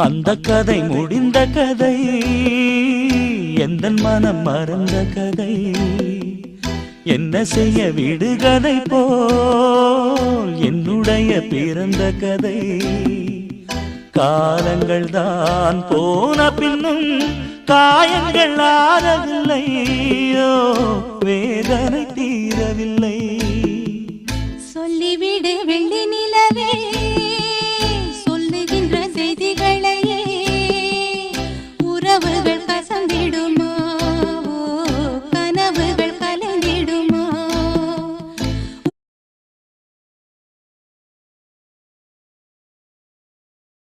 அந்த கதை முடிந்த கதை, எந்த மனம் மறந்த கதை. என்ன செய்ய விடுகதை போல் என்னுடைய பிறந்த கதை. காலங்கள் தான் போன பின்னும் காயங்கள் ஆறவில்லை, வேதனை தீரவில்லை. சொல்லிவிடு வெள்ளி நிலவே